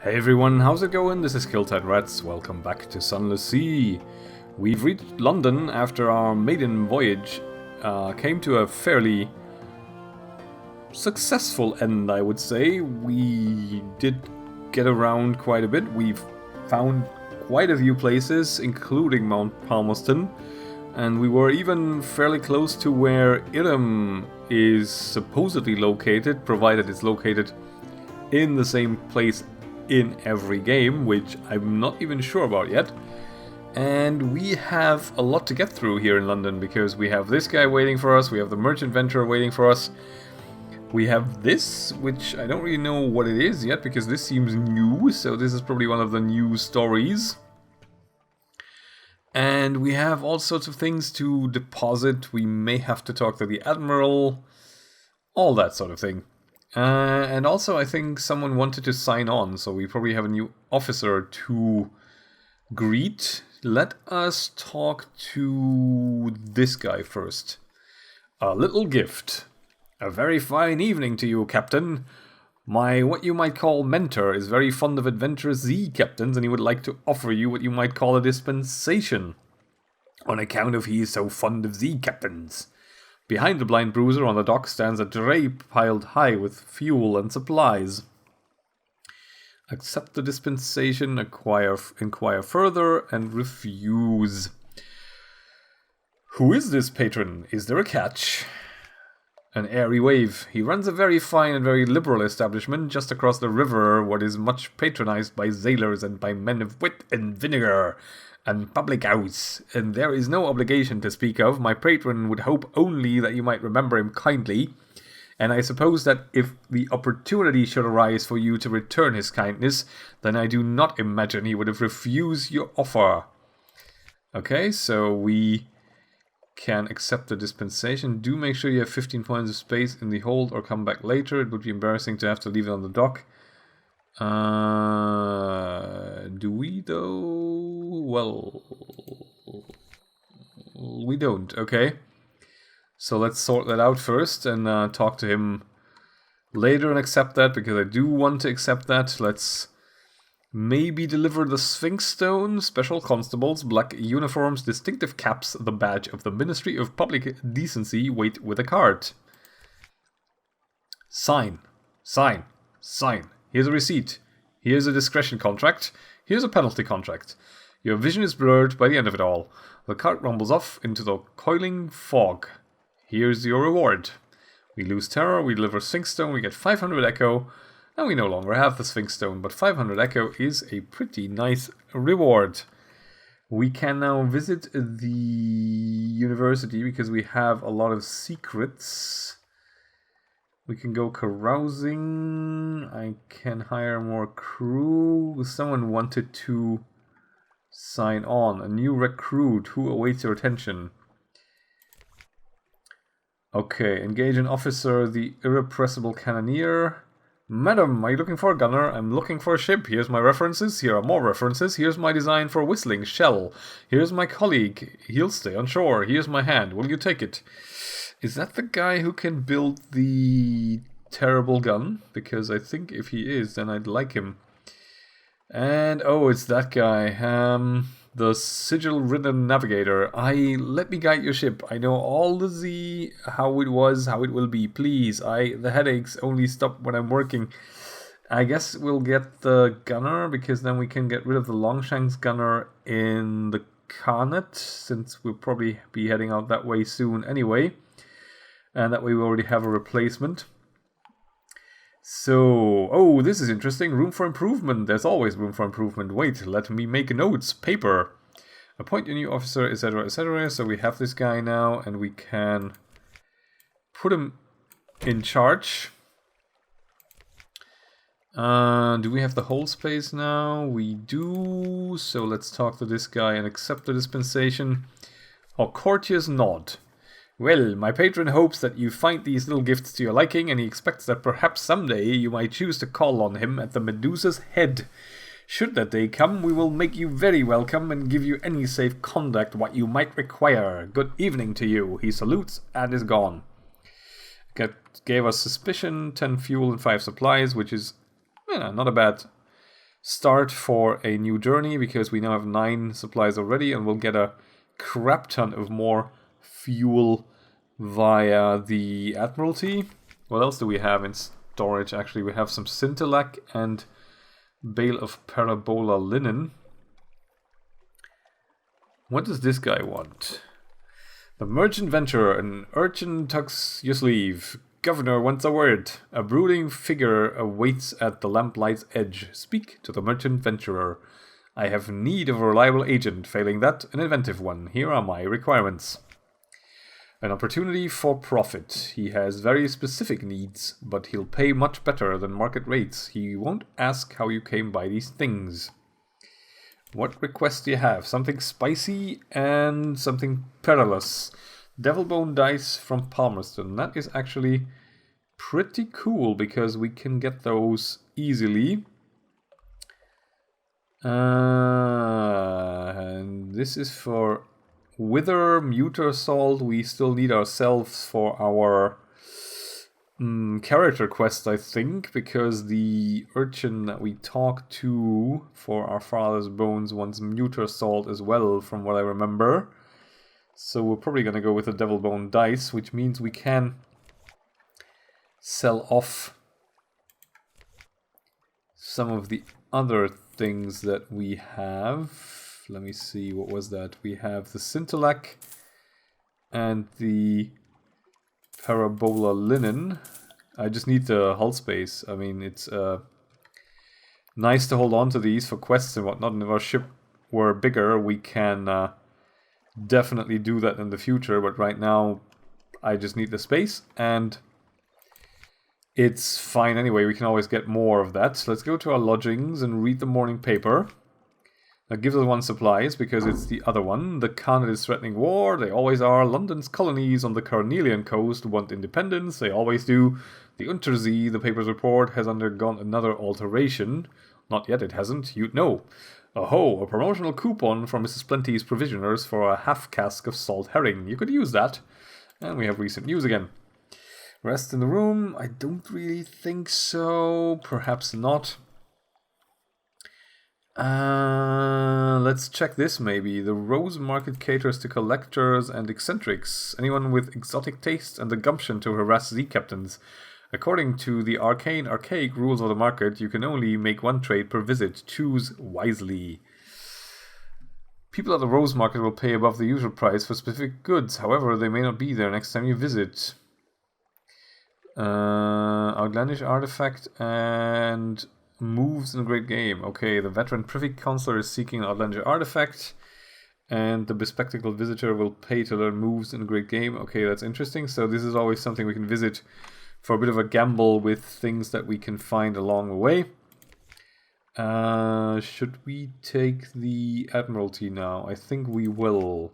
Hey everyone, how's it going? This is Killtide Rats. Welcome back to Sunless Sea. We've reached London after our maiden voyage. Came to a fairly successful end, I would say. We did get around quite a bit. We've found quite a few places, including Mount Palmerston. And we were even fairly close to where Irem is supposedly located, provided it's located in the same place in every game, which I'm not even sure about yet. And we have a lot to get through here in London, because we have this guy waiting for us, we have the merchant venturer waiting for us, we have this, which I don't really know what it is yet, because this seems new, so this is probably one of the new stories. And we have all sorts of things to deposit. We may have to talk to the Admiral, all that sort of thing. And also, I think someone wanted to sign on, so we probably have a new officer to greet. Let us talk to this guy first. A little gift. A very fine evening to you, Captain. My what you might call mentor is very fond of adventurous sea captains, and he would like to offer you what you might call a dispensation, on account of he is so fond of sea captains. Behind the blind bruiser on the dock stands a dray piled high with fuel and supplies. Accept the dispensation, inquire further, and refuse. Who is this patron? Is there a catch? An airy wave. He runs a very fine and very liberal establishment just across the river, what is much patronized by sailors and by men of wit and vinegar and public house, and there is no obligation to speak of. My patron would hope only that you might remember him kindly, and I suppose that if the opportunity should arise for you to return his kindness, then I do not imagine he would have refused your offer. Okay, so we can accept the dispensation. Do make sure you have 15 points of space in the hold or come back later. It would be embarrassing to have to leave it on the dock. Do we though? Well, we don't. Okay. So let's sort that out first and talk to him later and accept that, because I do want to accept that. Let's maybe deliver the Sphinx Stone, special constables, black uniforms, distinctive caps, the badge of the Ministry of Public Decency, wait with a cart. Sign. Sign. Sign. Here's a receipt. Here's a discretion contract. Here's a penalty contract. Your vision is blurred by the end of it all. The cart rumbles off into the coiling fog. Here's your reward. We lose terror, we deliver Sphinx Stone, we get 500 Echo, and we no longer have the Sphinx Stone, but 500 Echo is a pretty nice reward. We can now visit the university because we have a lot of secrets. We can go carousing. I can hire more crew. Someone wanted to sign on. A new recruit. Who awaits your attention? Okay, engage an officer, the irrepressible cannoneer. Madam, are you looking for a gunner? I'm looking for a ship. Here's my references. Here are more references. Here's my design for whistling shell. Here's my colleague. He'll stay on shore. Here's my hand. Will you take it? Is that the guy who can build the terrible gun? Because I think if he is, then I'd like him. And, oh, it's that guy. The sigil-ridden navigator. Let me guide your ship. I know all the Z, how it was, how it will be. Please, the headaches only stop when I'm working. I guess we'll get the gunner, because then we can get rid of the Longshanks gunner in the Carnet, since we'll probably be heading out that way soon anyway. And that way we already have a replacement. So, oh, this is interesting. Room for improvement. There's always room for improvement. Wait, let me make notes. Paper. Appoint a new officer, etc., etc. So we have this guy now, and we can put him in charge. Do we have the whole space now? We do. So let's talk to this guy and accept the dispensation. A courteous nod. Well, my patron hopes that you find these little gifts to your liking, and he expects that perhaps someday you might choose to call on him at the Medusa's head. Should that day come, we will make you very welcome and give you any safe conduct what you might require. Good evening to you. He salutes and is gone. Gave us suspicion, 10 fuel and 5 supplies, which is not a bad start for a new journey because we now have 9 supplies already, and we'll get a crap ton of more fuel via the Admiralty. What else do we have in storage? Actually, we have some Scintillac and bale of parabola linen. What does this guy want? The merchant venturer, an urchin tucks your sleeve. Governor wants a word. A brooding figure awaits at the lamplight's edge. Speak to the merchant venturer. I have need of a reliable agent. Failing that, an inventive one. Here are my requirements. An opportunity for profit. He has very specific needs, but he'll pay much better than market rates. He won't ask how you came by these things. What request do you have? Something spicy and something perilous. Devilbone dice from Palmerston. That is actually pretty cool because we can get those easily. And this is for Wither, Muter Salt. We still need ourselves for our character quest, I think, because the urchin that we talked to for our father's bones wants Muter Salt as well, from what I remember. So we're probably going to go with the Devilbone dice, which means we can sell off some of the other things that we have. Let me see, what was that? We have the Scintillac and the parabola linen. I just need the hull space. I mean, it's nice to hold on to these for quests and whatnot. And if our ship were bigger, we can definitely do that in the future. But right now, I just need the space, and it's fine anyway. We can always get more of that. So let's go to our lodgings and read the morning paper. That gives us 1 supplies because it's the other one. The Khanate is threatening war. They always are. London's colonies on the Carnelian coast want independence. They always do. The Untersee, the paper's report, has undergone another alteration. Not yet, it hasn't. You'd know. Oh, a promotional coupon from Mrs. Plenty's Provisioners for a half cask of salt herring. You could use that. And we have recent news again. Rest in the room? I don't really think so. Perhaps not. Let's check this maybe. The Rose Market caters to collectors and eccentrics. Anyone with exotic tastes and the gumption to harass sea captains. According to the archaic rules of the market, you can only make 1 trade per visit. Choose wisely. People at the Rose Market will pay above the usual price for specific goods. However, they may not be there next time you visit. Outlandish artifact and moves in a great game. Okay, the veteran privy councillor is seeking an outlandish artifact, and the bespectacled visitor will pay to learn moves in a great game. Okay, that's interesting. So this is always something we can visit for a bit of a gamble with things that we can find along the way. Should we take the Admiralty now? I think we will.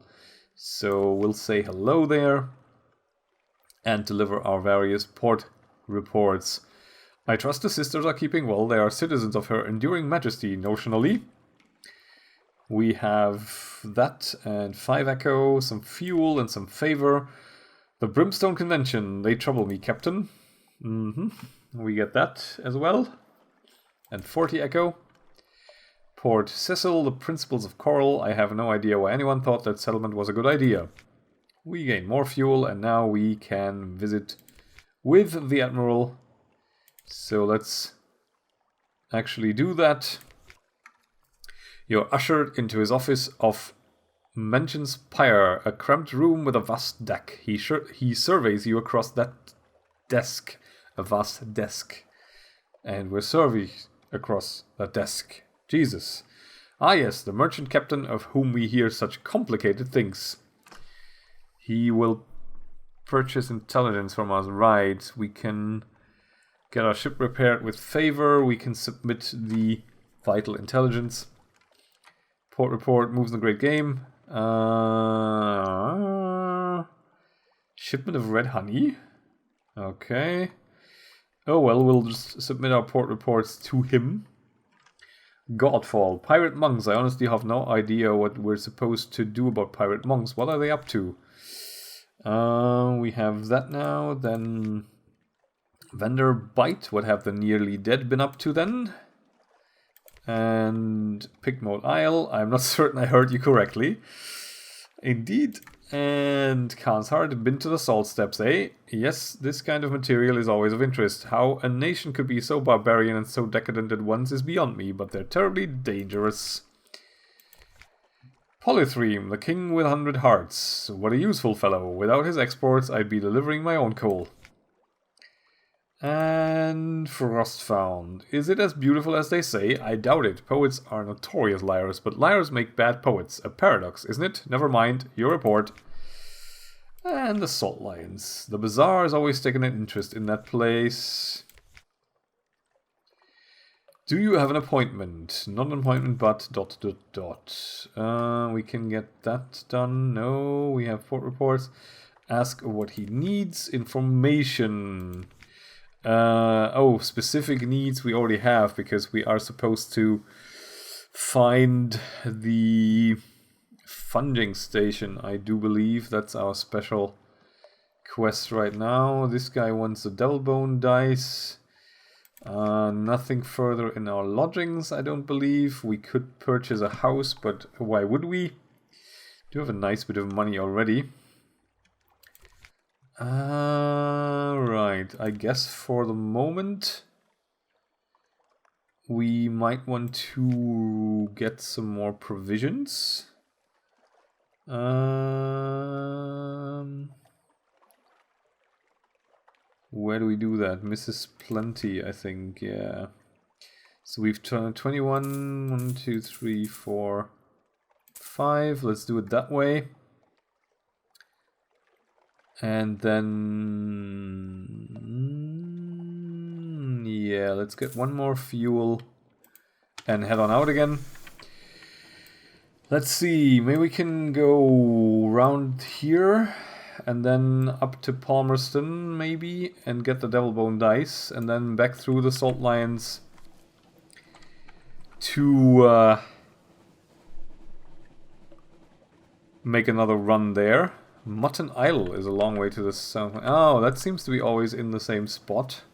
So we'll say hello there and deliver our various port reports. I trust the sisters are keeping well. They are citizens of her enduring majesty, notionally. We have that and 5 echo, some fuel and some favor. The Brimstone Convention, they trouble me, Captain. We get that as well. And 40 echo. Port Cecil, the Principles of Coral. I have no idea why anyone thought that settlement was a good idea. We gain more fuel, and now we can visit with the Admiral. So let's actually do that. You're ushered into his office of Mention's Pyre, a cramped room with a vast deck. He surveys you across that desk, a vast desk. And we're surveyed across that desk. Jesus. Ah yes, the merchant captain of whom we hear such complicated things. He will purchase intelligence from us. Right, we can get our ship repaired with favor. We can submit the vital intelligence. Port report, moves in a great game. Shipment of red honey. Okay. Oh well, we'll just submit our port reports to him. Godfall. Pirate monks. I honestly have no idea what we're supposed to do about pirate monks. What are they up to? We have that now. Then Vendor Bite. What have the nearly dead been up to then? And Pigmote Isle. I'm not certain I heard you correctly. Indeed. And Khan's Heart, been to the salt steppes, eh? Yes, this kind of material is always of interest. How a nation could be so barbarian and so decadent at once is beyond me, but they're terribly dangerous. Polythreme, the king with 100 hearts. What a useful fellow. Without his exports, I'd be delivering my own coal. And Frostfound. Is it as beautiful as they say? I doubt it. Poets are notorious liars, but liars make bad poets. A paradox, isn't it? Never mind. Your report. And the Salt Lions. The Bazaar has always taken an interest in that place. Do you have an appointment? Not an appointment, but ... We can get that done. No, we have port reports. Ask what he needs. Information. Specific needs we already have, because we are supposed to find the funging station, I do believe. That's our special quest right now. This guy wants a devil bone dice. Nothing further in our lodgings, I don't believe. We could purchase a house, but why would we? Do have a nice bit of money already. Right, I guess for the moment we might want to get some more provisions. Where do we do that? Mrs. Plenty, I think, yeah. So we've turned 21, 1, 2, 3, 4, 5. Let's do it that way. And then, yeah, let's get one more fuel and head on out again. Let's see, maybe we can go round here and then up to Palmerston maybe and get the Devil Bone dice, and then back through the Salt Lions to make another run there. Mutton Isle is a long way to the south. Oh, that seems to be always in the same spot.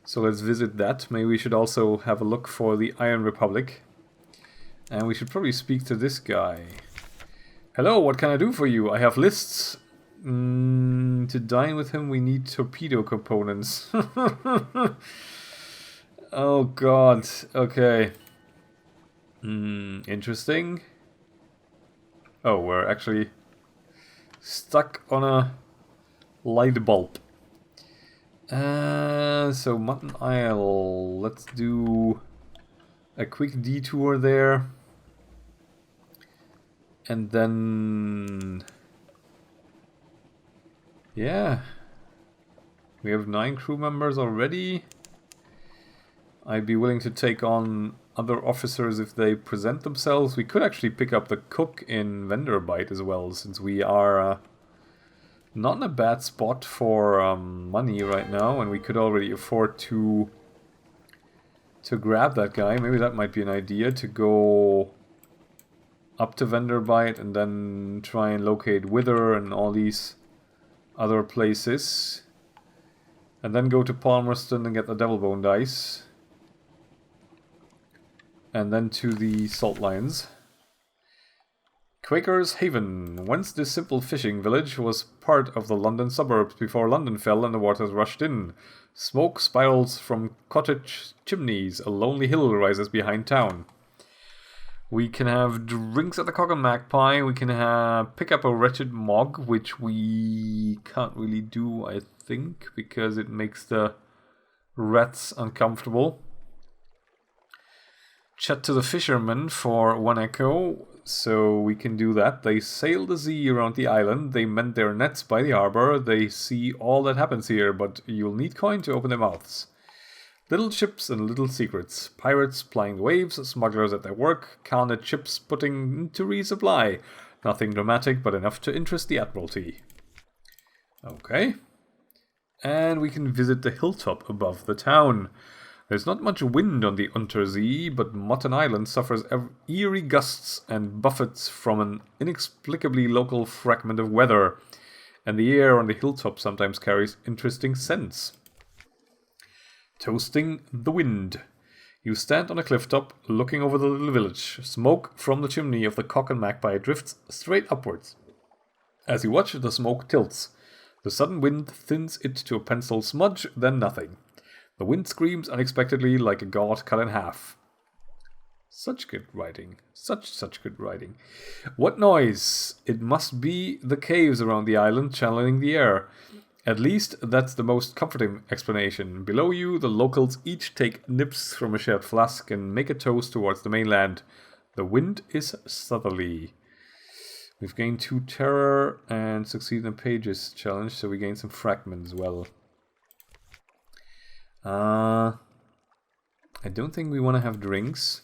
So let's visit that. Maybe we should also have a look for the Iron Republic. And we should probably speak to this guy. Hello, what can I do for you? I have lists. To dine with him, we need torpedo components. Oh god, okay. Interesting. Oh, we're actually stuck on a light bulb. So Mutton Isle, let's do a quick detour there. And then, yeah, we have 9 crew members already. I'd be willing to take on other officers if they present themselves. We could actually pick up the cook in Vanderbite as well, since we are not in a bad spot for money right now, and we could already afford to grab that guy. Maybe that might be an idea, to go up to Vanderbite and then try and locate Wither and all these other places, and then go to Palmerston and get the Devil Bone dice, and then to the Salt Lions. Quaker's Haven. Once this simple fishing village was part of the London suburbs before London fell and the waters rushed in. Smoke spirals from cottage chimneys. A lonely hill rises behind town. We can have drinks at the Cock and Magpie. We can pick up a wretched mog, which we can't really do, I think, because it makes the rats uncomfortable. Chat to the fishermen for 1 echo, so we can do that. They sail the sea around the island. They mend their nets by the harbor. They see all that happens here, but you'll need coin to open their mouths. Little ships and little secrets. Pirates plying the waves, smugglers at their work, counted ships putting to resupply. Nothing dramatic, but enough to interest the Admiralty. Okay. And we can visit the hilltop above the town. There's not much wind on the Untersee, but Mutton Island suffers eerie gusts and buffets from an inexplicably local fragment of weather, and the air on the hilltop sometimes carries interesting scents. Toasting the wind. You stand on a cliff top, looking over the little village. Smoke from the chimney of the Cock and Magpie drifts straight upwards. As you watch, the smoke tilts. The sudden wind thins it to a pencil smudge, then nothing. The wind screams unexpectedly like a god cut in half. Such good writing. Such good writing. What noise? It must be the caves around the island channeling the air. At least that's the most comforting explanation. Below you, the locals each take nips from a shared flask and make a toast towards the mainland. The wind is southerly. We've gained 2 terror and succeed in a pages challenge, so we gain some fragments as well. I don't think we want to have drinks.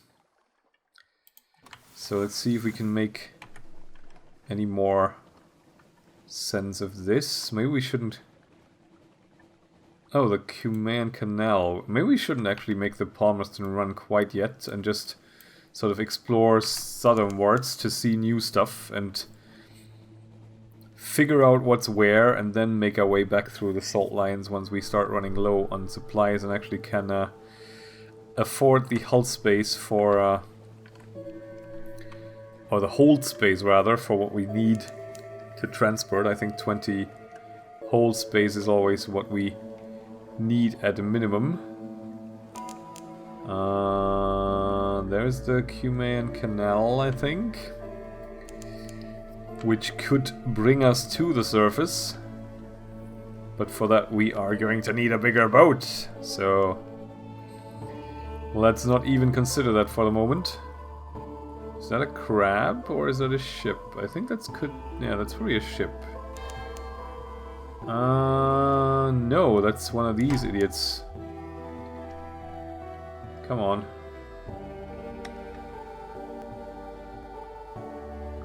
So let's see if we can make any more sense of this. Maybe we shouldn't... Oh, the Cumaean Canal. Maybe we shouldn't actually make the Palmerston run quite yet and just sort of explore southernwards to see new stuff and figure out what's where, and then make our way back through the salt lines once we start running low on supplies and actually can afford the hull space for... or the hold space, rather, for what we need to transport. I think 20 hold space is always what we need at a minimum. There's the Cumaean Canal, I think, which could bring us to the surface. But for that we are going to need a bigger boat, so let's not even consider that for the moment. Is that a crab or is that a ship? I think that's that's probably a ship. No, that's one of these idiots. Come on.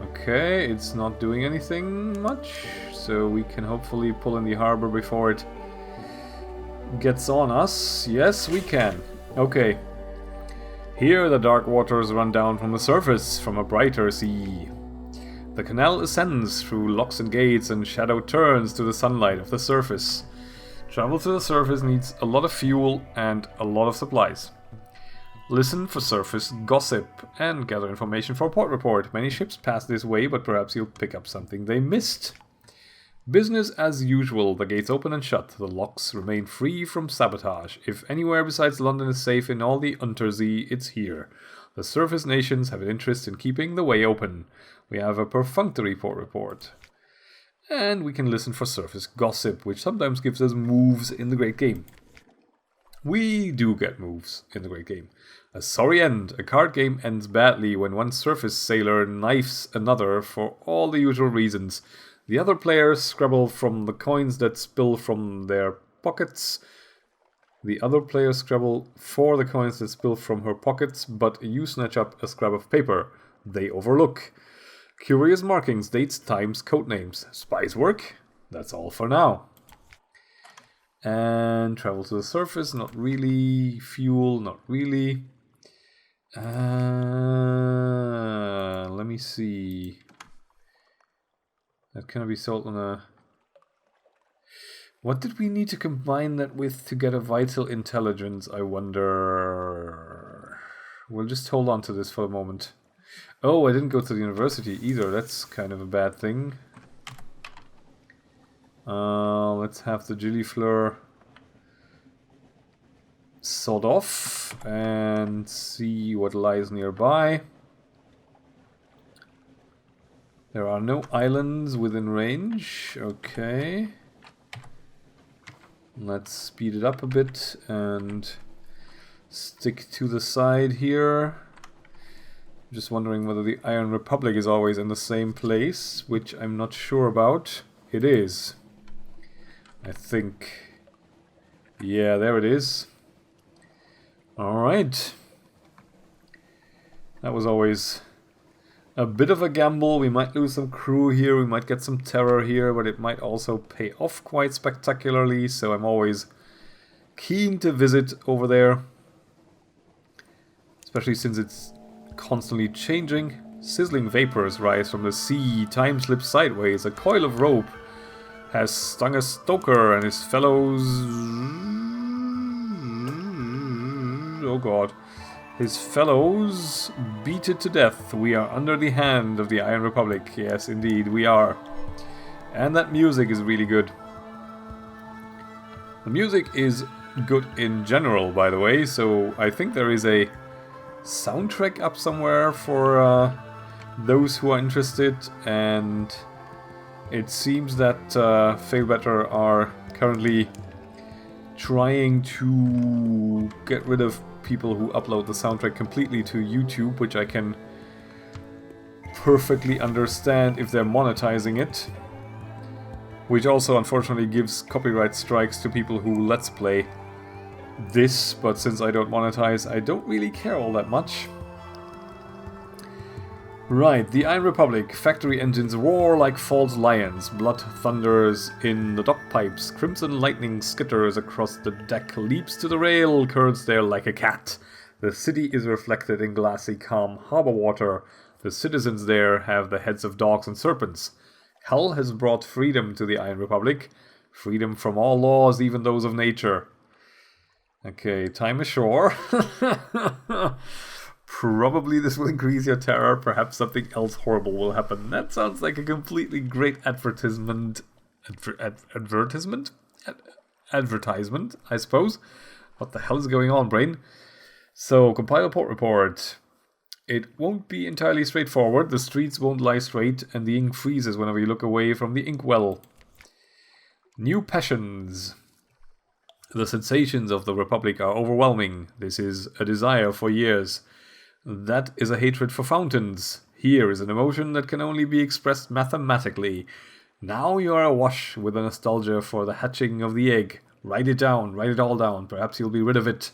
Okay, it's not doing anything much, so we can hopefully pull in the harbor before it gets on us. Yes, we can. Okay. Here the dark waters run down from the surface, from a brighter sea. The canal ascends through locks and gates and shadow turns to the sunlight of the surface. Travel to the surface needs a lot of fuel and a lot of supplies. Listen for surface gossip and gather information for port report. Many ships pass this way, but perhaps you'll pick up something they missed. Business as usual. The gates open and shut. The locks remain free from sabotage. If anywhere besides London is safe in all the Untersee, it's here. The surface nations have an interest in keeping the way open. We have a perfunctory port report. And we can listen for surface gossip, which sometimes gives us moves in the Great Game. We do get moves in the Great Game. A sorry end. A card game ends badly when one surface sailor knifes another for all the usual reasons. The other players scrabble from the coins that spill from their pockets. The other players scrabble for the coins that spill from her pockets, but you snatch up a scrap of paper. They overlook. Curious markings, dates, times, codenames. Spies work? That's all for now. And travel to the surface, not really. Fuel, not really. Let me see. That can be sold on a... What did we need to combine that with to get a vital intelligence, I wonder? We'll just hold on to this for a moment. Oh, I didn't go to the university either. That's kind of a bad thing. Let's have the Gillifleur sawed off and see what lies nearby. There are no islands within range. Okay. Let's speed it up a bit and stick to the side here. Just wondering whether the Iron Republic is always in the same place, which I'm not sure about. It is. I think. Yeah, there it is. Alright. That was always a bit of a gamble. We might lose some crew here, we might get some terror here, but it might also pay off quite spectacularly, so I'm always keen to visit over there. Especially since it's constantly changing. Sizzling vapors rise from the sea, time slips sideways, a coil of rope has stung a stoker and his fellows oh god. His fellows beat it to death. We are under the hand of the Iron Republic. Yes, indeed, we are. And that music is really good. The music is good in general, by the way, so I think there is a soundtrack up somewhere for those who are interested, and it seems that Failbetter are currently trying to get rid of people who upload the soundtrack completely to YouTube, which I can perfectly understand if they're monetizing it. Which also unfortunately gives copyright strikes to people who let's play this, but since I don't monetize, I don't really care all that much. Right, the Iron Republic. Factory engines roar like false lions. Blood thunders in the dock pipes. Crimson lightning skitters across the deck. Leaps to the rail, curls there like a cat. The city is reflected in glassy, calm harbor water. The citizens there have the heads of dogs and serpents. Hell has brought freedom to the Iron Republic. Freedom from all laws, even those of nature. Okay, time ashore. Probably this will increase your terror. Perhaps something else horrible will happen. That sounds like a completely great advertisement. Advertisement, I suppose. What the hell is going on, brain? So, compile port report. It won't be entirely straightforward. The streets won't lie straight, and the ink freezes whenever you look away from the inkwell. New passions. The sensations of the Republic are overwhelming. This is a desire for years. That is a hatred for fountains. Here is an emotion that can only be expressed mathematically. Now you are awash with a nostalgia for the hatching of the egg. Write it down, write it all down. Perhaps you'll be rid of it.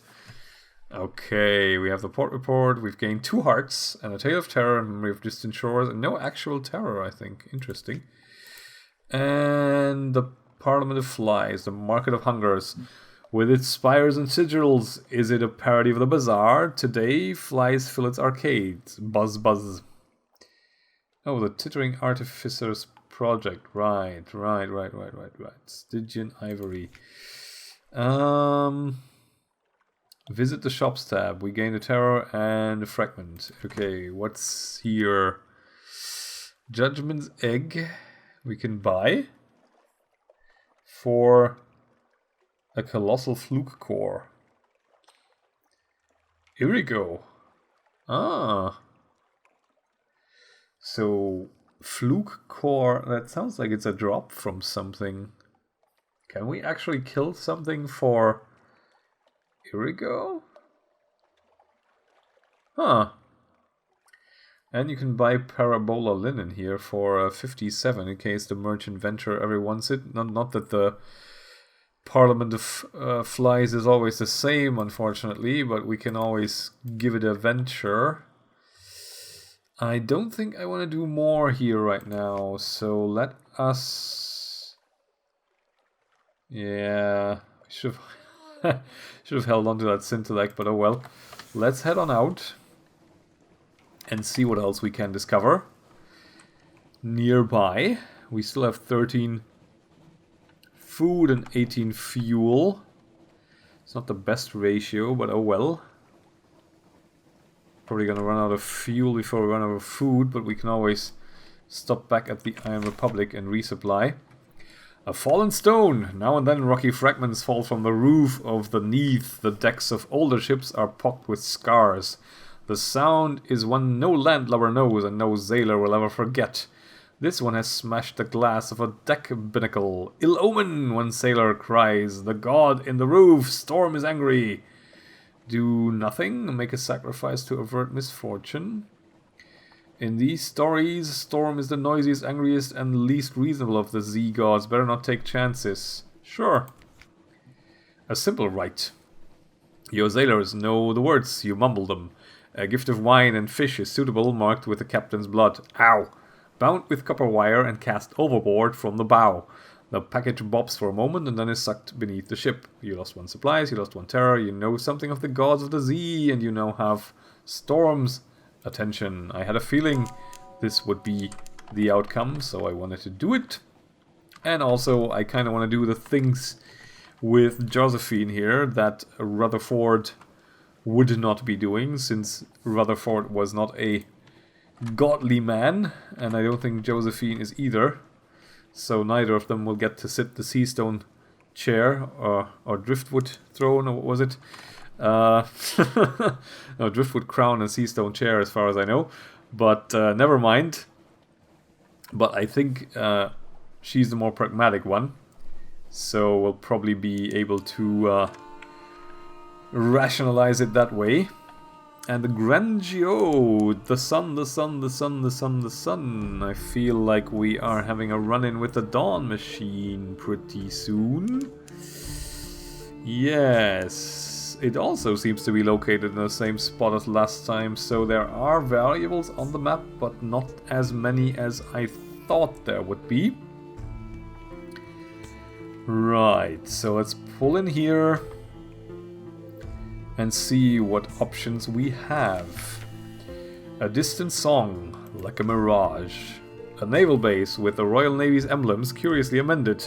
Okay, we have the port report. We've gained 2 hearts and a tale of terror and memory of distant shores. And no actual terror, I think. Interesting. And the Parliament of Flies, the Market of Hungers. With its spires and sigils, is it a parody of the bazaar? Today, flies fill its arcades. Buzz, buzz. Oh, the Tittering Artificers Project. Right. Stygian Ivory. Visit the shops tab. We gain a terror and a fragment. Okay, what's here? Judgment's Egg. We can buy for a colossal fluke core. Here we go. Ah. So, fluke core, that sounds like it's a drop from something. Can we actually kill something for... Here we go. Huh. And you can buy Parabola Linen here for 57 in case the merchant venture ever wants it. Not that the Parliament of Flies is always the same, unfortunately, but we can always give it a venture. I don't think I want to do more here right now, so let us... Yeah, I should have held on to that Scintillect, but oh well. Let's head on out and see what else we can discover. Nearby, we still have 13 food and 18 fuel. It's not the best ratio, but oh well. Probably gonna run out of fuel before we run out of food, but we can always stop back at the Iron Republic and resupply. A fallen stone! Now and then rocky fragments fall from the roof of the Neath. The decks of older ships are pocked with scars. The sound is one no landlubber knows and no sailor will ever forget. This one has smashed the glass of a deck binnacle. Ill omen, one sailor cries. The god in the roof, storm is angry. Do nothing, make a sacrifice to avert misfortune. In these stories, Storm is the noisiest, angriest, and least reasonable of the Z-gods. Better not take chances. Sure. A simple rite. Your sailors know the words, you mumble them. A gift of wine and fish is suitable, marked with the captain's blood. Ow! Bound with copper wire and cast overboard from the bow. The package bobs for a moment and then is sucked beneath the ship. You lost 1 supplies, you lost 1 terror, you know something of the gods of the Z, and you now have Storm's attention. I had a feeling this would be the outcome, so I wanted to do it. And also, I kind of want to do the things with Josephine here that Rutherford would not be doing, since Rutherford was not a godly man, and I don't think Josephine is either. So neither of them will get to sit the Seastone chair, or Driftwood throne, or what was it? No, Driftwood crown and Seastone chair, as far as I know. But never mind. But I think she's the more pragmatic one. So we'll probably be able to rationalize it that way. And the Grangio, the sun, the sun, the sun, the sun, the sun. I feel like we are having a run-in with the Dawn Machine pretty soon. Yes, it also seems to be located in the same spot as last time, so there are variables on the map, but not as many as I thought there would be. Right, so let's pull in here and see what options we have. A distant song, like a mirage. A naval base with the Royal Navy's emblems curiously amended.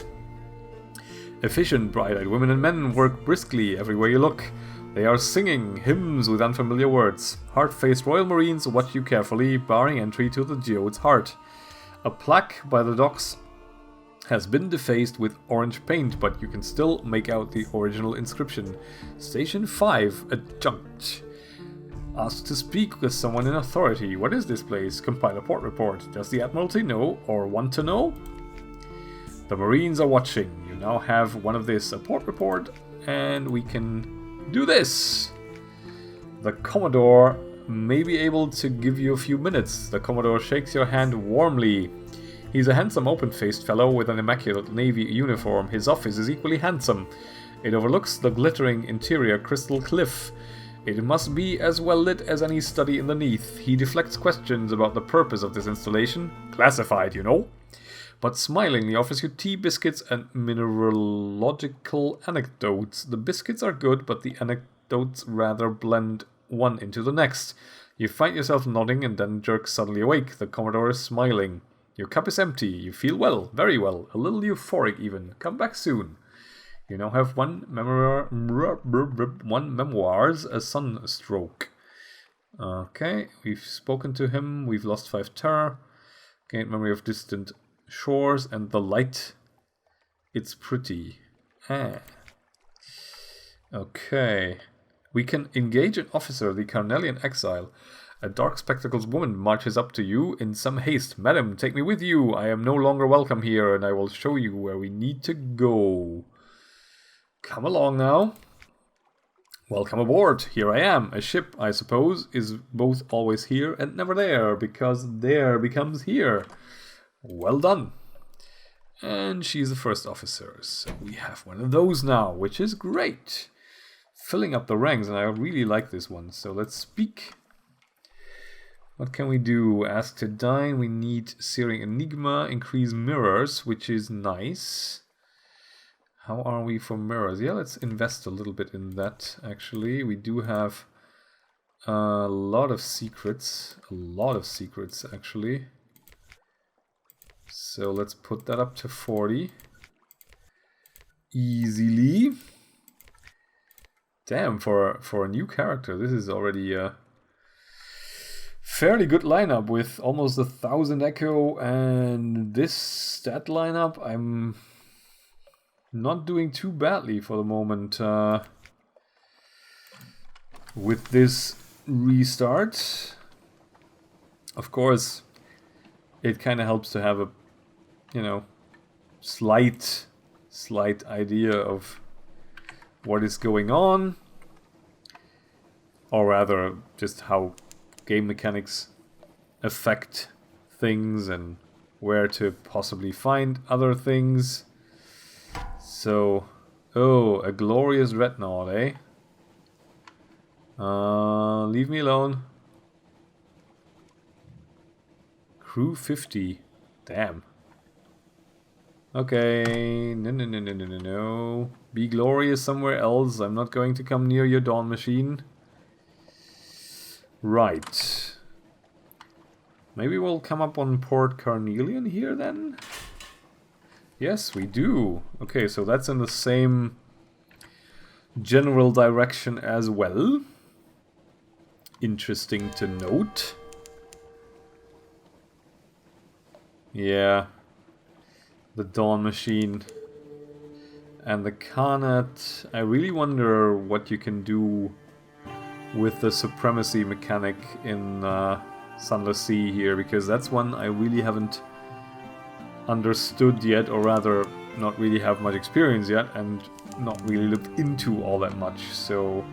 Efficient, bright-eyed women and men work briskly everywhere you look. They are singing hymns with unfamiliar words. Hard-faced Royal Marines watch you carefully, barring entry to the geode's heart. A plaque by the docks has been defaced with orange paint, but you can still make out the original inscription. Station 5, adjunct. Ask to speak with someone in authority. What is this place? Compile a port report. Does the Admiralty know or want to know? The Marines are watching. You now have one of this, a port report, and we can do this. The Commodore may be able to give you a few minutes. The Commodore shakes your hand warmly. He's a handsome, open-faced fellow with an immaculate navy uniform. His office is equally handsome. It overlooks the glittering interior crystal cliff. It must be as well lit as any study underneath. He deflects questions about the purpose of this installation. Classified, you know. But smilingly offers you tea, biscuits, and mineralogical anecdotes. The biscuits are good, but the anecdotes rather blend one into the next. You find yourself nodding and then jerk suddenly awake. The Commodore is smiling. Your cup is empty. You feel well, very well, a little euphoric even. Come back soon. You now have one memoirs, a sunstroke. Okay, we've spoken to him. We've lost 5 terror. Gained memory of distant shores and the light. It's pretty. Okay. We can engage an officer, the Carnelian exile. A dark-spectacled woman marches up to you in some haste. Madam, take me with you. I am no longer welcome here, and I will show you where we need to go. Come along now. Welcome aboard. Here I am. A ship, I suppose, is both always here and never there, because there becomes here. Well done. And she's the first officer, so we have one of those now, which is great. Filling up the ranks, and I really like this one, so let's speak. What can we do? Ask to dine. We need Searing Enigma. Increase mirrors, which is nice. How are we for mirrors? Yeah, let's invest a little bit in that, actually. We do have a lot of secrets. A lot of secrets, actually. So let's put that up to 40. Easily. Damn, for a new character, this is already a fairly good lineup with almost 1,000 echo, and this stat lineup I'm not doing too badly for the moment with this restart. Of course, it kind of helps to have a, you know, slight idea of what is going on, or rather just how game mechanics affect things and where to possibly find other things. So, oh, a glorious dreadnought, eh? Leave me alone. Crew 50. Damn. Okay, no. Be glorious somewhere else. I'm not going to come near your Dawn Machine. Right. Maybe we'll come up on Port Carnelian here then? Yes, we do. Okay, so that's in the same general direction as well. interesting to note. Yeah. The Dawn Machine. And the Khanate. I really wonder what you can do with the supremacy mechanic in Sunless Sea here, because that's one I really haven't understood yet, or rather not really have much experience yet, and not really looked into all that much. So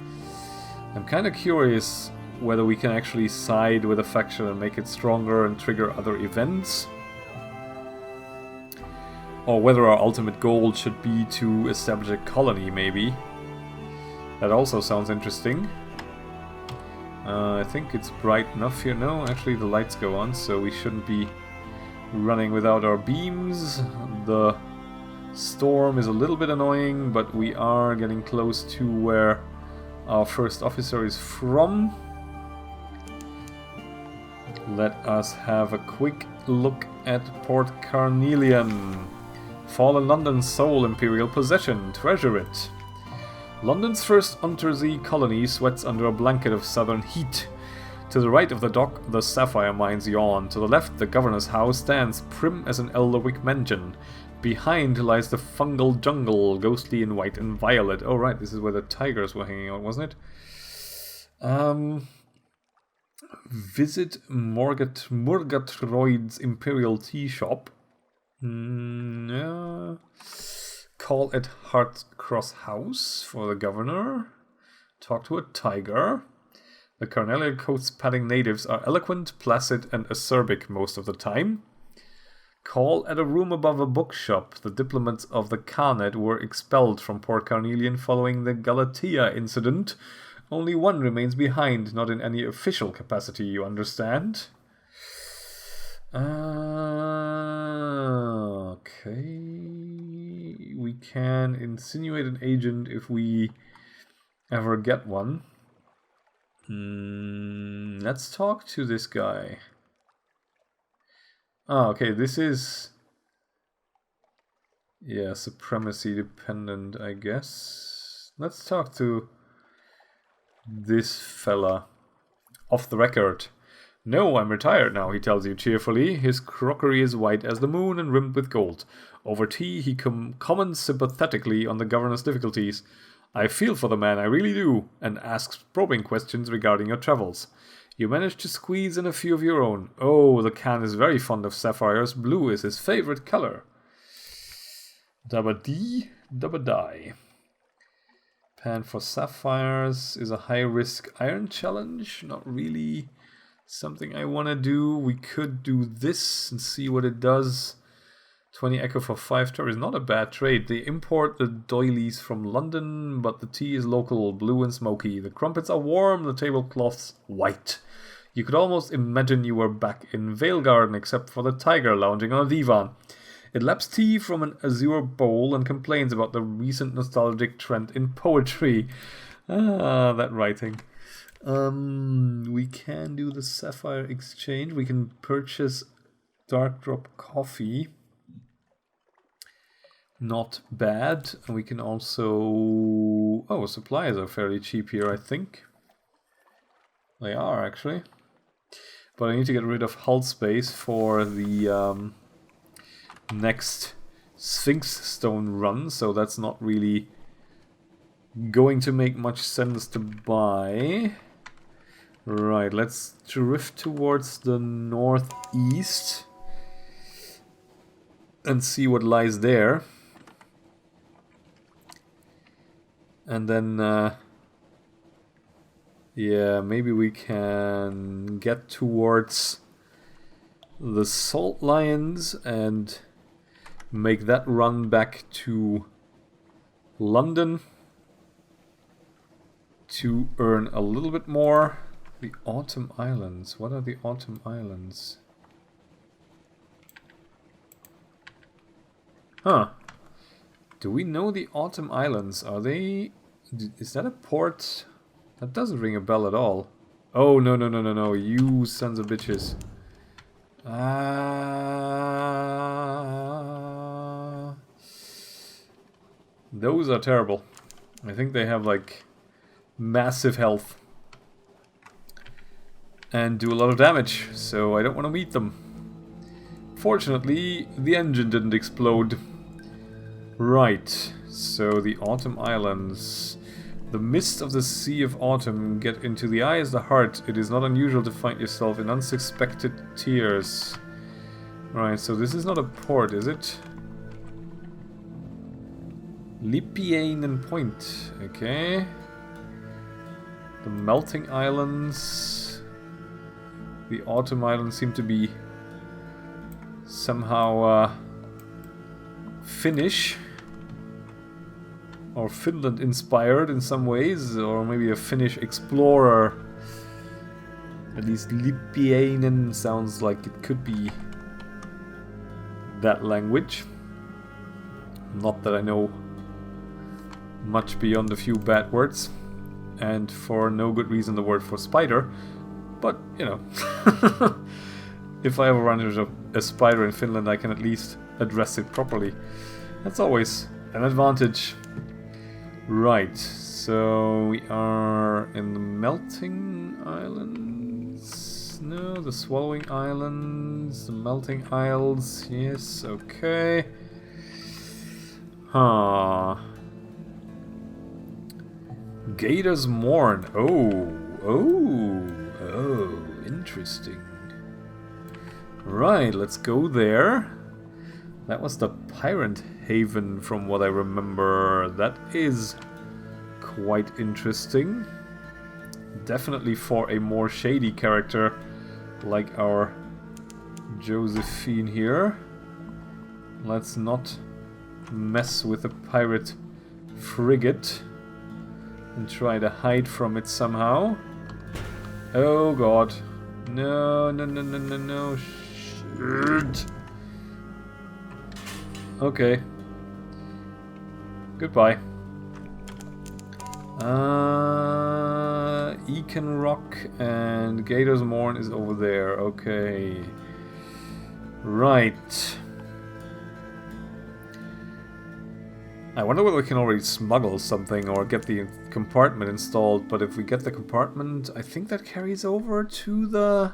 I'm kind of curious whether we can actually side with a faction and make it stronger and trigger other events, or whether our ultimate goal should be to establish a colony, maybe. That also sounds interesting. I think it's bright enough here. No, actually the lights go on, so we shouldn't be running without our beams. The storm is a little bit annoying, but we are getting close to where our first officer is from. Let us have a quick look at Port Carnelian. Fallen London's sole imperial possession. Treasure it. London's first undersea colony sweats under a blanket of southern heat. To the right of the dock, the sapphire mines yawn. To the left, the governor's house stands, prim as an elderwick mansion. Behind lies the fungal jungle, ghostly in white and violet. Oh right, this is where the tigers were hanging out, wasn't it? Visit Murgatroyd's Imperial Tea Shop. Yeah. Call at Heartcross House for the governor. Talk to a tiger. The Carnelian coast-padding natives are eloquent, placid, and acerbic most of the time. Call at a room above a bookshop. The diplomats of the Khanate were expelled from Port Carnelian following the Galatea incident. Only one remains behind, not in any official capacity, you understand? Okay. We can insinuate an agent if we ever get one. Let's talk to this guy. Okay, this is... yeah, supremacy dependent, I guess. Let's talk to this fella. Off the record. No, I'm retired now, he tells you cheerfully. His crockery is white as the moon and rimmed with gold. Over tea, he comments sympathetically on the governor's difficulties. I feel for the man, I really do, and asks probing questions regarding your travels. You managed to squeeze in a few of your own. Oh, the Khan is very fond of sapphires. Blue is his favorite color. Dabba-dee, dabba-die. Pan for sapphires is a high-risk iron challenge. Not really something I want to do. We could do this and see what it does. 20 echo for 5 star is not a bad trade. They import the doilies from London, but the tea is local, blue and smoky. The crumpets are warm, the tablecloths white. You could almost imagine you were back in Vale Garden, except for the tiger lounging on a divan. It laps tea from an azure bowl and complains about the recent nostalgic trend in poetry. That writing. We can do the sapphire exchange. We can purchase dark drop coffee. Not bad. And we can also... oh, supplies are fairly cheap here, I think. They are, actually. But I need to get rid of hull space for the next Sphinx Stone run, so that's not really going to make much sense to buy. Right, let's drift towards the northeast and see what lies there. And then, yeah, maybe we can get towards the Salt Lions and make that run back to London to earn a little bit more. The Autumn Islands. What are the Autumn Islands? Huh. Do we know the Autumn Islands? Are they... is that a port? That doesn't ring a bell at all. Oh, no, no, no, no, no. You sons of bitches. Those are terrible. I think they have, like, massive health. and do a lot of damage, so I don't want to meet them. Fortunately, the engine didn't explode. Right, so the Autumn Islands. The mist of the Sea of Autumn get into the eye as the heart. It is not unusual to find yourself in unsuspected tears. Right, so this is not a port, is it? Lipianen Point, okay. The Melting Islands. The Autumn Islands seem to be somehow Finnish. Or Finland inspired in some ways, or maybe a Finnish explorer. At least Lipianen sounds like it could be that language. Not that I know much beyond a few bad words. And for no good reason the word for spider. But, you know, if I ever run into a spider in Finland, I can at least address it properly. That's always an advantage. Right, so we are in the Melting Islands. No, the Swallowing Islands, the Melting Isles. Yes, okay. Huh. Gator's Mourn. Oh, interesting. Right, let's go there. That was the Pirate Haven from what I remember. That is quite interesting. Definitely for a more shady character like our Josephine here. Let's not mess with the pirate frigate and try to hide from it somehow. Oh god. No. Shit. Okay. Goodbye. Ecan Rock and Gator's Mourn is over there. Okay. Right. I wonder whether we can already smuggle something or get the compartment installed, but if we get the compartment, I think that carries over to the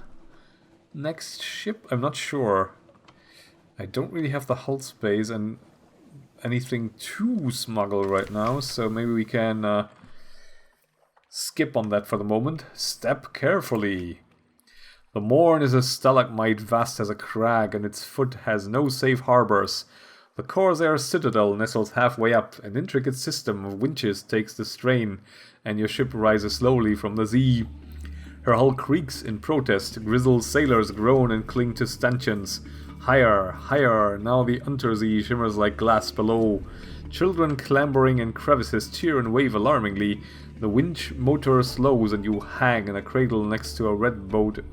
next ship? I'm not sure. I don't really have the hull space and anything to smuggle right now, so maybe we can skip on that for the moment. Step carefully. The Morn is a stalagmite vast as a crag, and its foot has no safe harbors. The Corsair Citadel nestles halfway up. An intricate system of winches takes the strain, and your ship rises slowly from the sea. Her hull creaks in protest. Grizzled sailors groan and cling to stanchions. Higher, higher, now the Untersea shimmers like glass below. Children clambering in crevices cheer and wave alarmingly. The winch motor slows and you hang in a cradle next to a red-bowed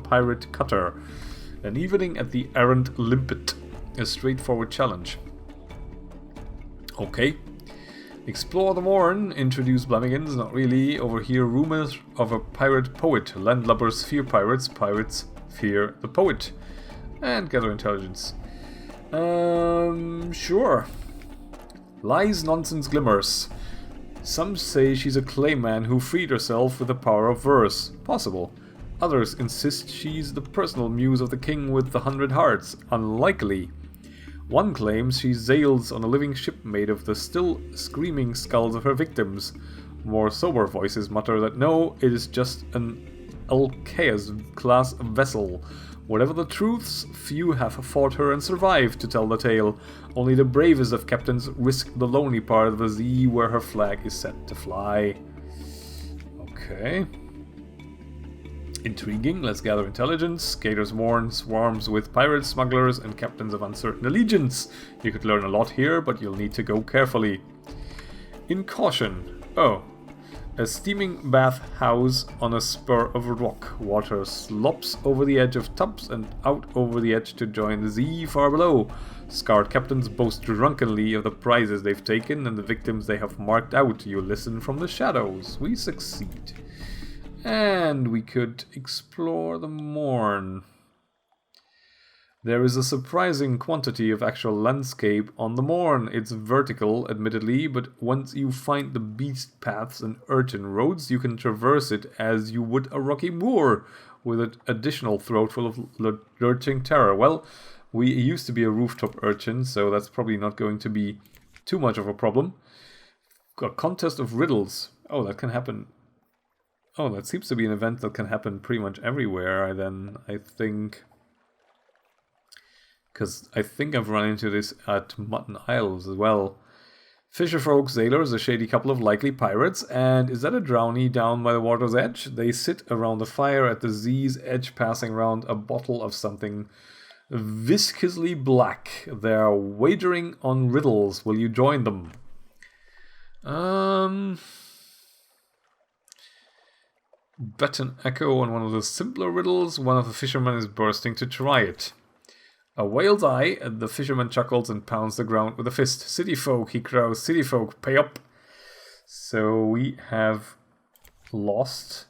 pirate cutter. An evening at the errant Limpet. A straightforward challenge. Okay. Explore the Morn, introduce Blamigans, not really. Overhear rumors of a pirate poet. Landlubbers fear pirates, pirates fear the poet. And gather intelligence. Sure. Lies, nonsense, glimmers. Some say she's a clayman who freed herself with the power of verse. Possible. Others insist she's the personal muse of the king with the 100 hearts. Unlikely. One claims she sails on a living ship made of the still screaming skulls of her victims. More sober voices mutter that no, it is just an Alcaeus-class vessel. Whatever the truths, few have fought her and survived to tell the tale. Only the bravest of captains risk the lonely part of the sea where her flag is set to fly. Okay. Intriguing, let's gather intelligence. Gator's Mourn swarms with pirates, smugglers, and captains of uncertain allegiance. You could learn a lot here, but you'll need to go carefully. In caution. Oh. A steaming bath house on a spur of rock. Water slops over the edge of tubs and out over the edge to join the sea far below. Scarred captains boast drunkenly of the prizes they've taken and the victims they have marked out. You listen from the shadows. We succeed. And we could explore the Morn. There is a surprising quantity of actual landscape on the Mourne. It's vertical, admittedly, but once you find the beast paths and urchin roads, you can traverse it as you would a rocky moor, with an additional throat full of lurching terror. Well, we used to be a rooftop urchin, so that's probably not going to be too much of a problem. A contest of riddles. Oh, that can happen. Oh, that seems to be an event that can happen pretty much everywhere, I think. Because I think I've run into this at Mutton Isles as well. Fisherfolk, sailors, a shady couple of likely pirates, and is that a drownie down by the water's edge? They sit around the fire at the Z's edge, passing around a bottle of something viscously black. They're wagering on riddles. Will you join them? Bet an echo on one of the simpler riddles. One of the fishermen is bursting to try it. A whale's eye, the fisherman chuckles and pounds the ground with a fist. City folk, he crows. City folk, pay up. So we have lost.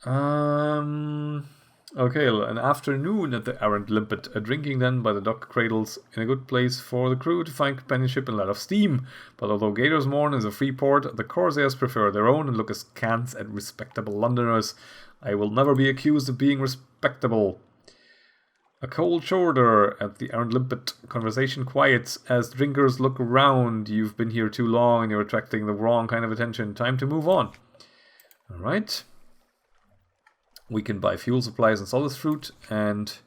Okay, an afternoon at the errant limpet. A drinking then by the dock cradles in a good place for the crew to find companionship and let off steam. But although Gators Mourne is a free port, the Corsairs prefer their own and look askance at respectable Londoners. I will never be accused of being respectable. A cold shoulder at the errant limpet. Conversation quiets as drinkers look around. You've been here too long and you're attracting the wrong kind of attention. Time to move on. Alright. We can buy fuel supplies and solace fruit and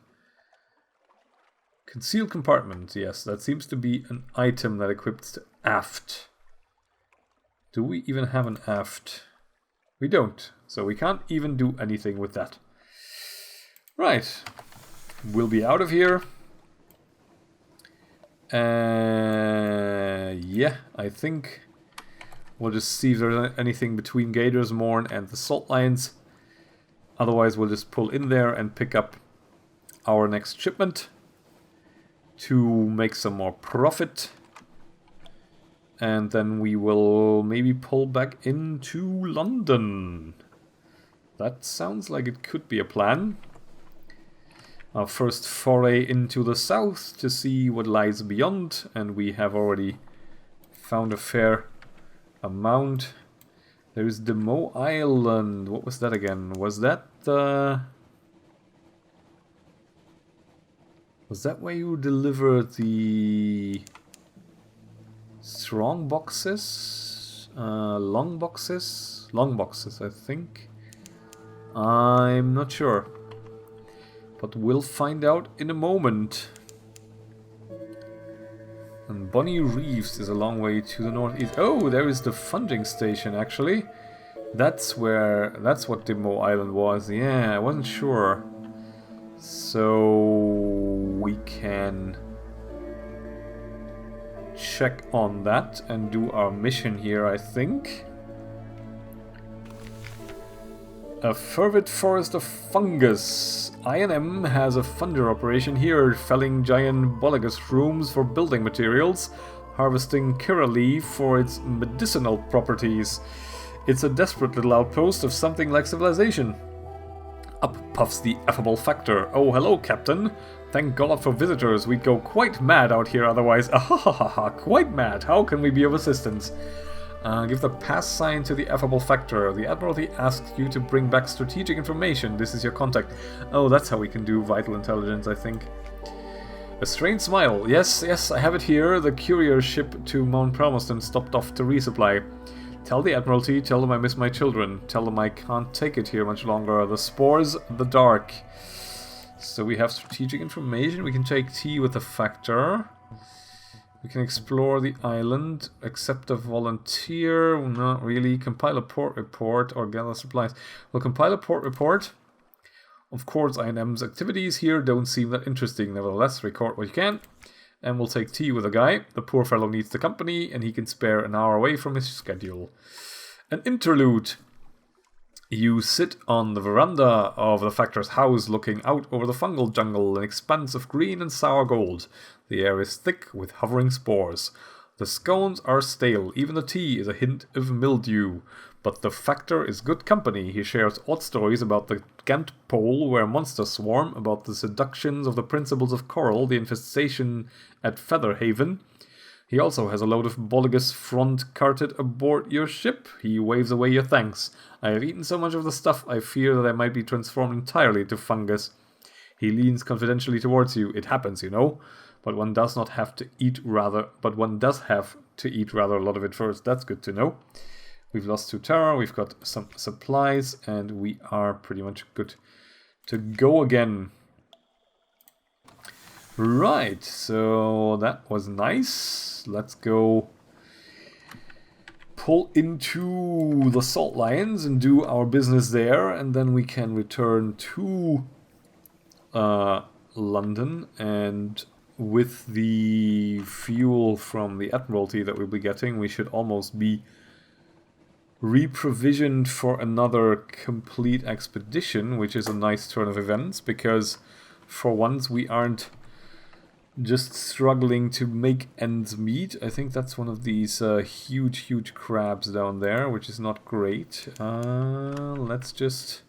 concealed compartment. Yes, that seems to be an item that equips to aft. Do we even have an aft? We don't. So we can't even do anything with that. Right. We'll be out of here. Yeah, I think we'll just see if there's anything between Gators Mourne and the salt lines. Otherwise, we'll just pull in there and pick up our next shipment to make some more profit. And then we will maybe pull back into London. That sounds like it could be a plan. Our first foray into the south to see what lies beyond, and we have already found a fair amount. There's Demo Island. What was that again? Was that where you delivered the strong boxes? Long boxes? Long boxes, I think. I'm not sure. But we'll find out in a moment. And Bonnie Reeves is a long way to the northeast. Oh, there is the funding station, actually. That's what Demo Island was. Yeah, I wasn't sure. So we can check on that and do our mission here, I think. A fervid forest of fungus. I&M has a funder operation here, felling giant bolagus rooms for building materials, harvesting Kira leaf for its medicinal properties. It's a desperate little outpost of something like civilization. Up puffs the affable Factor. Oh, hello, Captain. Thank God for visitors. We'd go quite mad out here otherwise. Ahahaha, quite mad. How can we be of assistance? Give the pass sign to the affable Factor. The Admiralty asks you to bring back strategic information. This is your contact. Oh, that's how we can do vital intelligence, I think. A strange smile. Yes, I have it here. The courier ship to Mount Palmerston stopped off to resupply. Tell the Admiralty, tell them I miss my children. Tell them I can't take it here much longer. The spores, the dark. So we have strategic information. We can take tea with the Factor. We can explore the island, accept a volunteer, not really. Compile a port report or gather supplies. We'll compile a port report. Of course, I&M's activities here don't seem that interesting. Nevertheless, record what you can. And we'll take tea with a guy. The poor fellow needs the company, and he can spare an hour away from his schedule. An interlude. You sit on the veranda of the Factor's house, looking out over the fungal jungle, an expanse of green and sour gold. The air is thick with hovering spores. The scones are stale, even the tea is a hint of mildew. But the Factor is good company. He shares odd stories about the Ghent Pole where monsters swarm, about the seductions of the principles of coral, the infestation at Featherhaven. He also has a load of Bolgus front carted aboard your ship. He waves away your thanks. I have eaten so much of the stuff, I fear that I might be transformed entirely to fungus. He leans confidentially towards you. It happens, you know. But one does have to eat rather a lot of it first. That's good to know. We've lost 2 terror, we've got some supplies, and we are pretty much good to go again. Right, so that was nice. Let's go pull into the Salt Lions and do our business there, and then we can return to London, and with the fuel from the Admiralty that we'll be getting, we should almost be reprovisioned for another complete expedition, which is a nice turn of events, because for once we aren't just struggling to make ends meet. I think that's one of these huge crabs down there, which is not great. Let's just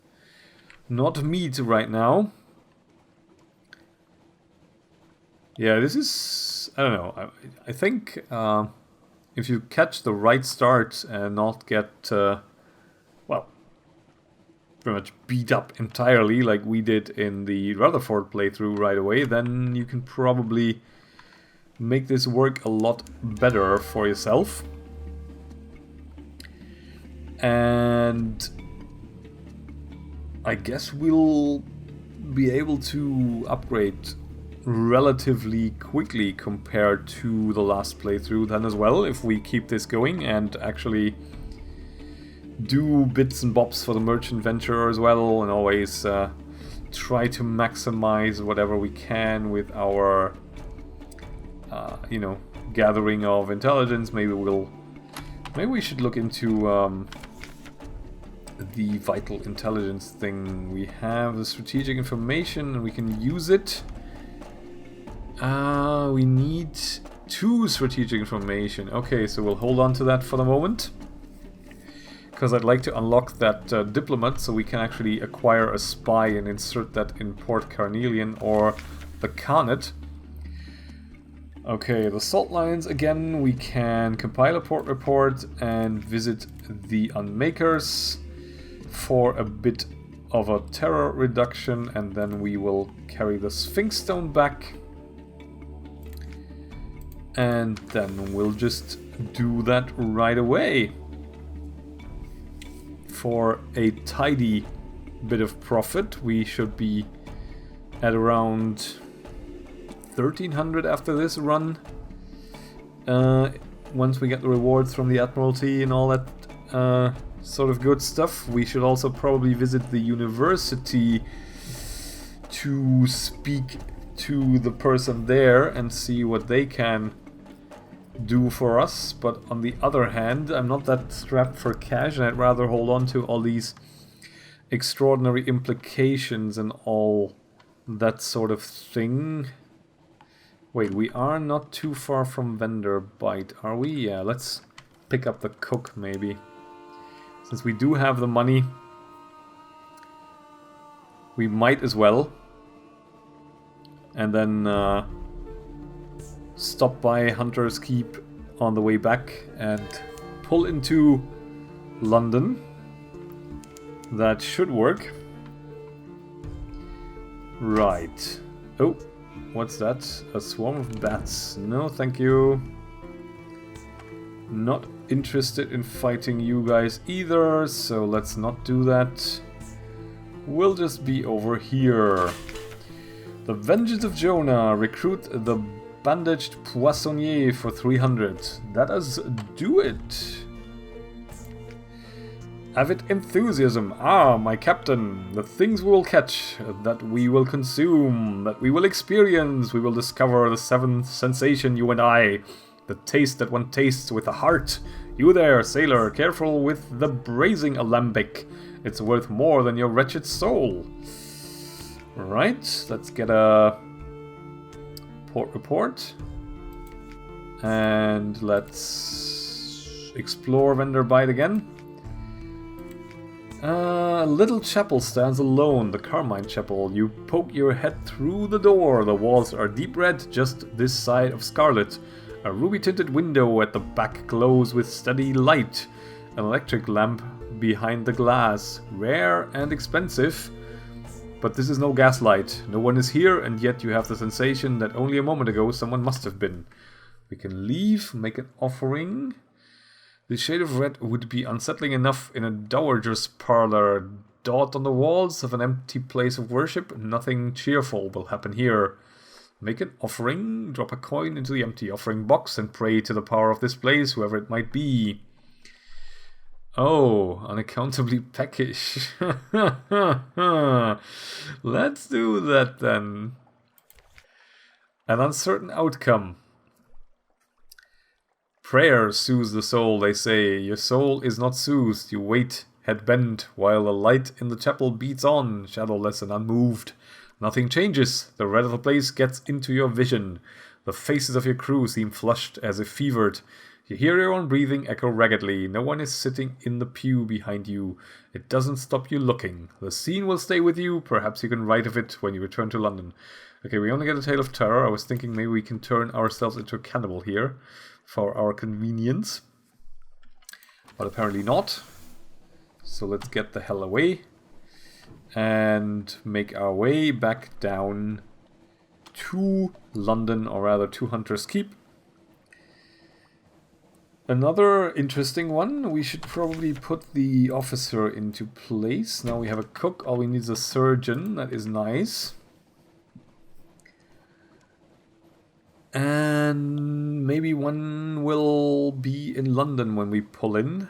not meet right now. Yeah, this is... I don't know. I think if you catch the right start and not get, well, pretty much beat up entirely like we did in the Rutherford playthrough right away, then you can probably make this work a lot better for yourself. And I guess we'll be able to upgrade relatively quickly compared to the last playthrough then as well, if we keep this going and actually do bits and bobs for the merchant venture as well, and always try to maximize whatever we can with our you know, gathering of intelligence. Maybe we should look into the vital intelligence thing. We have the strategic information and we can use it. We need 2 strategic information. Okay, so we'll hold on to that for the moment, because I'd like to unlock that diplomat so we can actually acquire a spy and insert that in Port Carnelian or the Carnet. Okay, the Salt Lions again. We can compile a port report and visit the Unmakers for a bit of a terror reduction, and then we will carry the Sphinx Stone back. And then we'll just do that right away for a tidy bit of profit. We should be at around 1300 after this run. Once we get the rewards from the Admiralty and all that sort of good stuff. We should also probably visit the university to speak to the person there and see what they can do for us. But on the other hand, I'm not that strapped for cash, and I'd rather hold on to all these extraordinary implications and all that sort of thing. Wait, we are not too far from Vendor Bite, are we? Yeah, let's pick up the cook maybe. Since we do have the money, we might as well. And then stop by Hunter's Keep on the way back and pull into London. That should work. Right. Oh, what's that? A swarm of bats. No, thank you. Not interested in fighting you guys either, so let's not do that. We'll just be over here. The Vengeance of Jonah. Recruit the Bandaged Poissonnier for 300. Let us do it. Avid enthusiasm. Ah, my captain. The things we will catch, that we will consume, that we will experience. We will discover the seventh sensation, you and I. The taste that one tastes with the heart. You there, sailor, careful with the brazing alembic. It's worth more than your wretched soul. Right, let's get a port report. And let's explore Vendor Bite again. A little chapel stands alone, the Carmine Chapel. You poke your head through the door. The walls are deep red, just this side of scarlet. A ruby-tinted window at the back glows with steady light. An electric lamp behind the glass. Rare and expensive. But this is no gaslight. No one is here, and yet you have the sensation that only a moment ago someone must have been. We can leave, make an offering. The shade of red would be unsettling enough in a dowager's parlor. Dot on the walls of an empty place of worship. Nothing cheerful will happen here. Make an offering, drop a coin into the empty offering box and pray to the power of this place, whoever it might be. Oh, unaccountably peckish. Let's do that then. An uncertain outcome. Prayer soothes the soul, they say. Your soul is not soothed. You wait, head bent, while the light in the chapel beats on, shadowless and unmoved. Nothing changes. The red of the place gets into your vision. The faces of your crew seem flushed as if fevered. You hear your own breathing echo raggedly. No one is sitting in the pew behind you. It doesn't stop you looking. The scene will stay with you. Perhaps you can write of it when you return to London. Okay, we only get a tale of terror. I was thinking maybe we can turn ourselves into a cannibal here for our convenience. But apparently not. So let's get the hell away. And make our way back down to London, or rather to Hunter's Keep. Another interesting one, we should probably put the officer into place. Now we have a cook, all we need is a surgeon, that is nice. And maybe one will be in London when we pull in.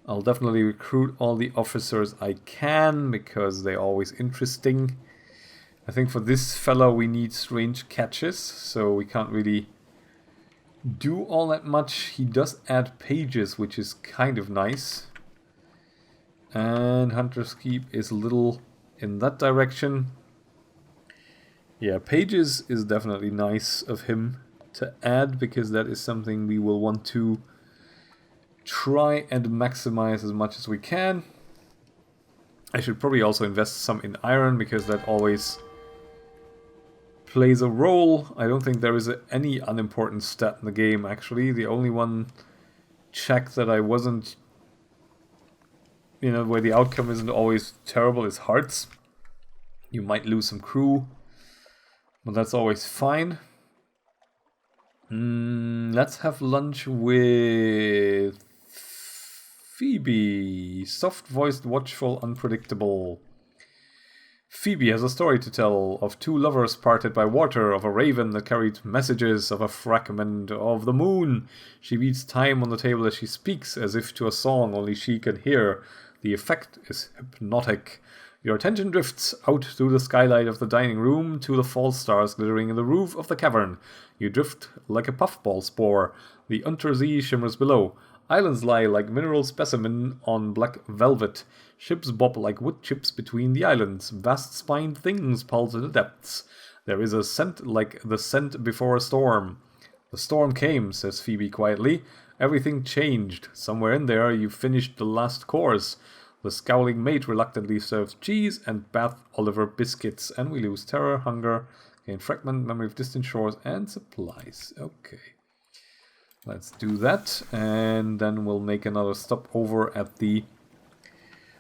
I'll definitely recruit all the officers I can, because they're always interesting. I think for this fellow we need strange catches, so we can't really do all that much. He does add pages, which is kind of nice. And Hunter's Keep is a little in that direction. Yeah, pages is definitely nice of him to add, because that is something we will want to try and maximize as much as we can. I should probably also invest some in iron, because that always plays a role. I don't think there is any unimportant stat in the game, actually. The only one check that I wasn't, where the outcome isn't always terrible is hearts. You might lose some crew, but that's always fine. Let's have lunch with Phoebe. Soft-voiced, watchful, unpredictable. Phoebe has a story to tell of two lovers parted by water, of a raven that carried messages, of a fragment of the moon. She beats time on the table as she speaks, as if to a song only she can hear. The effect is hypnotic. Your attention drifts out through the skylight of the dining room to the false stars glittering in the roof of the cavern. You drift like a puffball spore. The Untersee shimmers below. Islands lie like mineral specimen on black velvet. Ships bob like wood chips between the islands. Vast spined things pulse in the depths. There is a scent like the scent before a storm. The storm came, says Phoebe quietly. Everything changed. Somewhere in there you finished the last course. The scowling mate reluctantly serves cheese and Bath Oliver biscuits, and we lose terror, hunger, gain fragment, memory of distant shores, and supplies. Okay. Let's do that, and then we'll make another stop over at the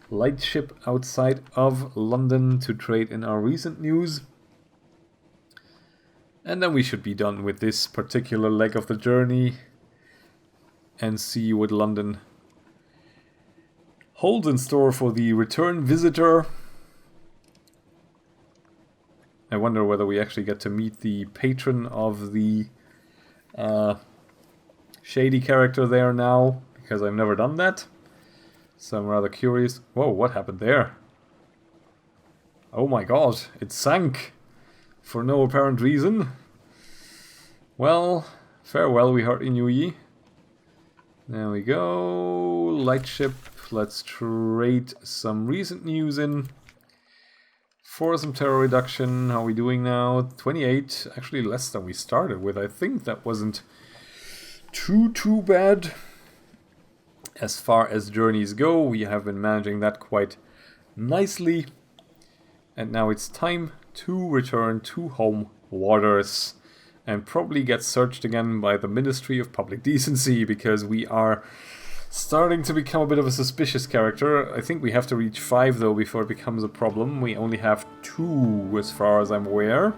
lightship outside of London to trade in our recent news. And then we should be done with this particular leg of the journey and see what London holds in store for the return visitor. I wonder whether we actually get to meet the patron of the shady character there now, because I've never done that. So I'm rather curious. Whoa, what happened there? Oh my god, it sank for no apparent reason. Well, farewell, we heart in ye. There we go. Lightship. Let's trade some recent news in for some terror reduction. How are we doing now? 28. Actually less than we started with. I think that wasn't too bad. As far as journeys go, we have been managing that quite nicely. And now it's time to return to home waters and probably get searched again by the Ministry of Public Decency, because we are starting to become a bit of a suspicious character. I think we have to reach 5 though before it becomes a problem. We only have 2 as far as I'm aware.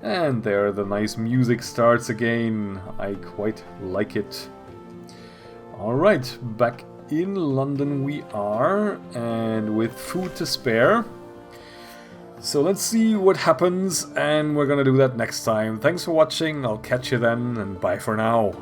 And there the nice music starts again. I quite like it. Alright, back in London we are, and with food to spare. So let's see what happens, and we're gonna do that next time. Thanks for watching, I'll catch you then, and bye for now.